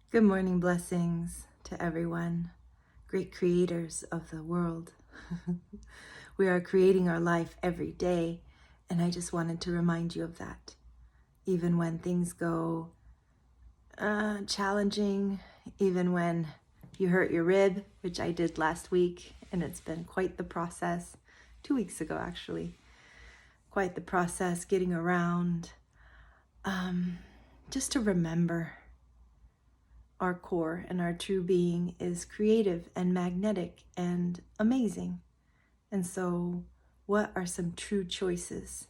Good morning, blessings to everyone, great creators of the world. We are creating our life every day, and I just wanted to remind you of that. Even when things go challenging, even when you hurt your rib, which I did last week, and it's been quite the process, 2 weeks ago actually, quite the process getting around, just to remember our core and our true being is creative and magnetic and amazing. And so, what are some true choices?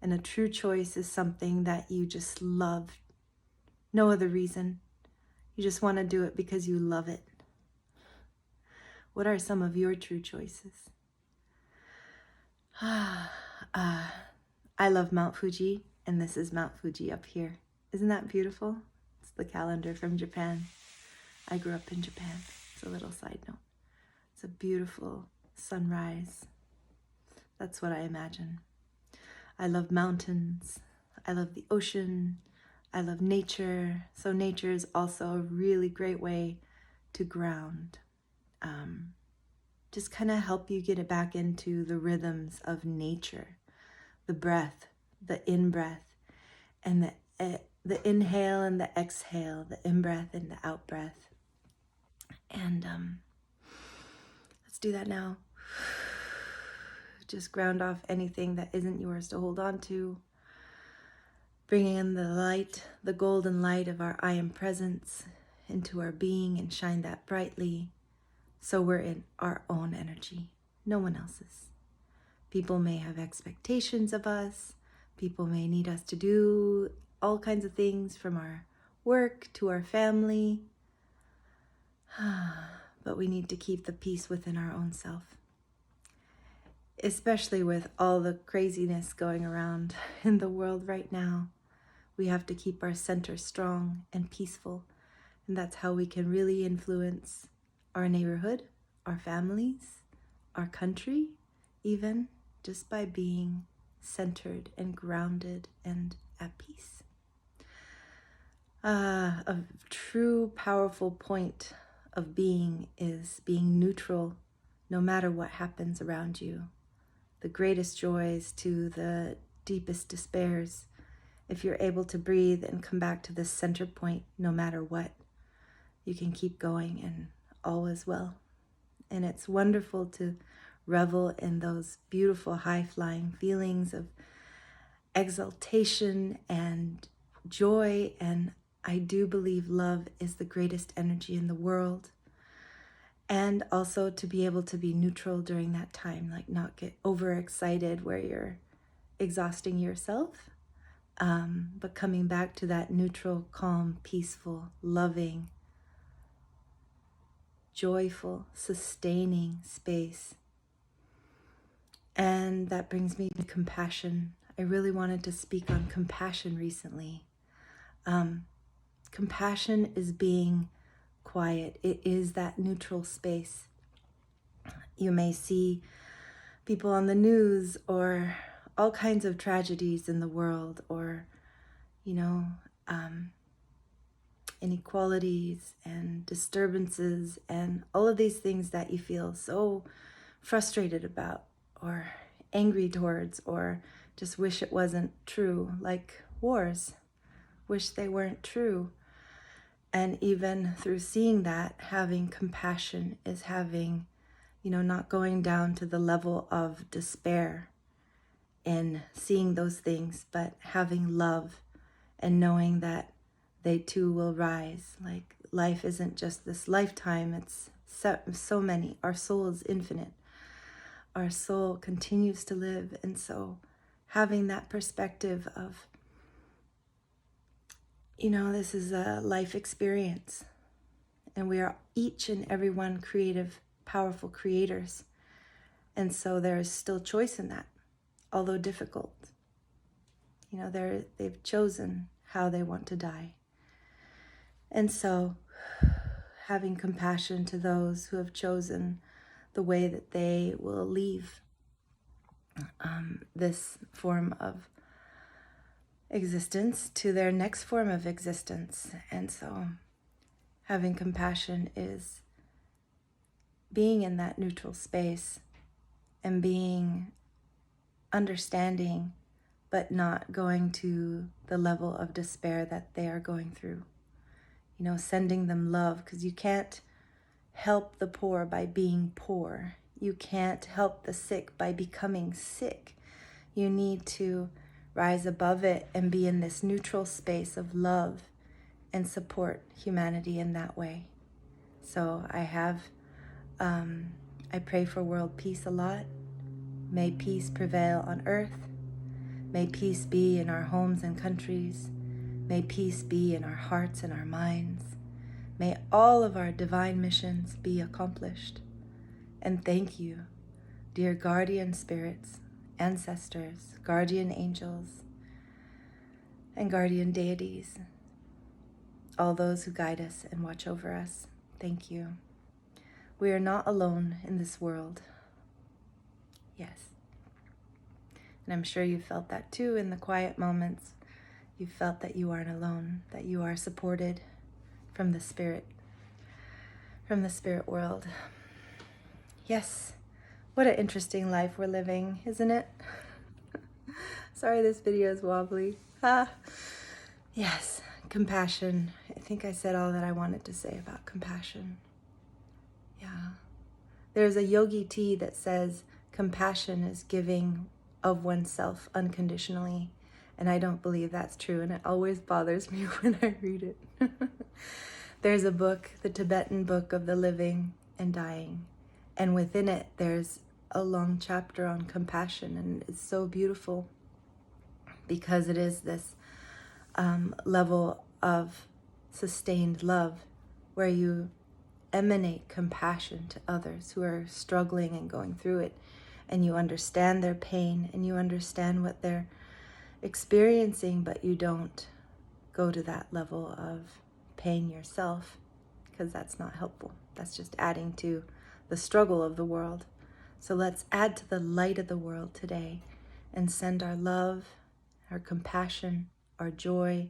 And a true choice is something that you just love. No other reason. You just want to do it because you love it. What are some of your true choices? I love Mount Fuji, and this is Mount Fuji up here. Isn't that beautiful? It's the calendar from Japan. I grew up in Japan. It's a little side note. It's a beautiful sunrise. That's what I imagine. I love mountains. I love the ocean. I love nature. So nature is also a really great way to ground. Just kind of help you get it back into the rhythms of nature. The breath, the in-breath, and the inhale and the exhale, the in-breath and the out-breath. And let's do that now. Just ground off anything that isn't yours to hold on to. Bringing in the light, the golden light of our I am presence into our being and shine that brightly so we're in our own energy, no one else's. People may have expectations of us. People may need us to do all kinds of things from our work to our family. But we need to keep the peace within our own self. Especially with all the craziness going around in the world right now. We have to keep our center strong and peaceful. And that's how we can really influence our neighborhood, our families, our country, even just by being centered and grounded and at peace. A true powerful point of being is being neutral no matter what happens around you. The greatest joys to the deepest despairs. If you're able to breathe and come back to this center point no matter what, you can keep going and all is well. And it's wonderful to revel in those beautiful high-flying feelings of exaltation and joy. And I do believe love is the greatest energy in the world. And also to be able to be neutral during that time, like not get overexcited where you're exhausting yourself, but coming back to that neutral, calm, peaceful, loving, joyful, sustaining space. And that brings me to compassion. I really wanted to speak on compassion recently. Compassion is being quiet. It is that neutral space. You may see people on the news or all kinds of tragedies in the world, or, inequalities and disturbances and all of these things that you feel so frustrated about or angry towards, or just wish it wasn't true, like wars. Wish they weren't true. And even through seeing that, having compassion is having, not going down to the level of despair in seeing those things, but having love and knowing that they too will rise. Like life isn't just this lifetime, it's so many. Our soul is infinite. Our soul continues to live. And so having that perspective of, this is a life experience, and we are each and every one creative, powerful creators. And so there is still choice in that, although difficult. They've chosen how they want to die. And so having compassion to those who have chosen the way that they will leave this form of existence to their next form of existence. And so Having compassion is being in that neutral space and being understanding, but not going to the level of despair that they are going through. You know, sending them love, because you can't help the poor by being poor. You can't help the sick by becoming sick. You need to rise above it and be in this neutral space of love and support humanity in that way. So I pray for world peace a lot. May peace prevail on earth. May peace be in our homes and countries. May peace be in our hearts and our minds. May all of our divine missions be accomplished. And thank you, dear guardian spirits, ancestors, guardian angels, and guardian deities, all those who guide us and watch over us. Thank you. We are not alone in this world. Yes. And I'm sure you felt that too in the quiet moments. You felt that you aren't alone, that you are supported from the spirit world. Yes. What an interesting life we're living, isn't it? Sorry this video is wobbly. Yes, compassion. I think I said all that I wanted to say about compassion. Yeah. There's a yogi tea that says compassion is giving of oneself unconditionally. And I don't believe that's true. And it always bothers me when I read it. There's a book, the Tibetan Book of the Living and Dying. And within it, there's a long chapter on compassion. And it's so beautiful because it is this level of sustained love where you emanate compassion to others who are struggling and going through it. And you understand their pain and you understand what they're experiencing, but you don't go to that level of pain yourself, because that's not helpful. That's just adding to the struggle of the world. So let's add to the light of the world today and send our love, our compassion, our joy.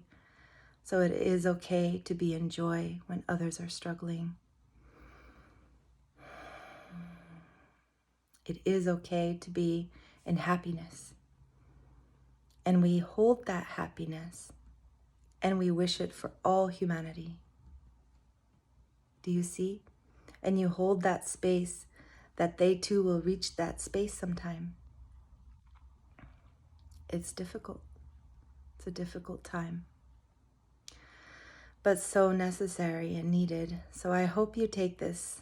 So it is okay to be in joy when others are struggling. It is okay to be in happiness. And we hold that happiness and we wish it for all humanity. Do you see? And you hold that space that they too will reach that space sometime. It's difficult. It's a difficult time, but so necessary and needed. So I hope you take these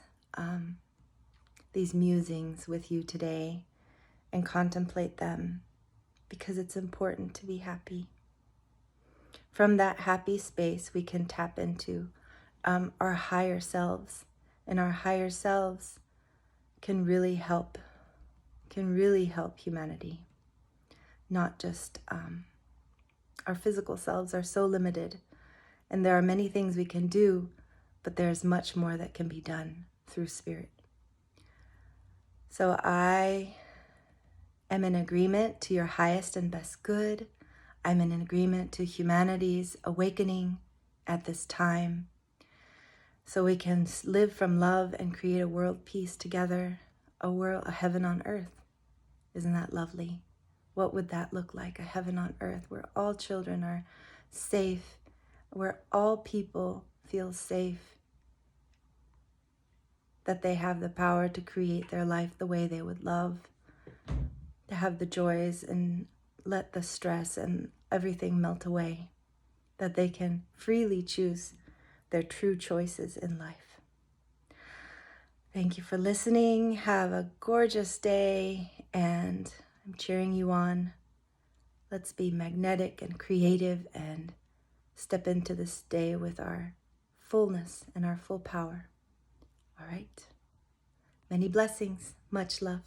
musings with you today and contemplate them, because it's important to be happy. From that happy space, we can tap into our higher selves, and our higher selves can really help humanity. Not just our physical selves are so limited, and there are many things we can do, but there's much more that can be done through spirit. So I am in agreement to your highest and best good. I'm in agreement to humanity's awakening at this time, so we can live from love and create a world peace together, a heaven on earth. Isn't that lovely? What would that look like? A heaven on earth where all children are safe, where all people feel safe, that they have the power to create their life the way they would love, to have the joys and let the stress and everything melt away, that they can freely choose their true choices in life. Thank you for listening. Have a gorgeous day, and I'm cheering you on. Let's be magnetic and creative and step into this day with our fullness and our full power. All right. Many blessings. Much love.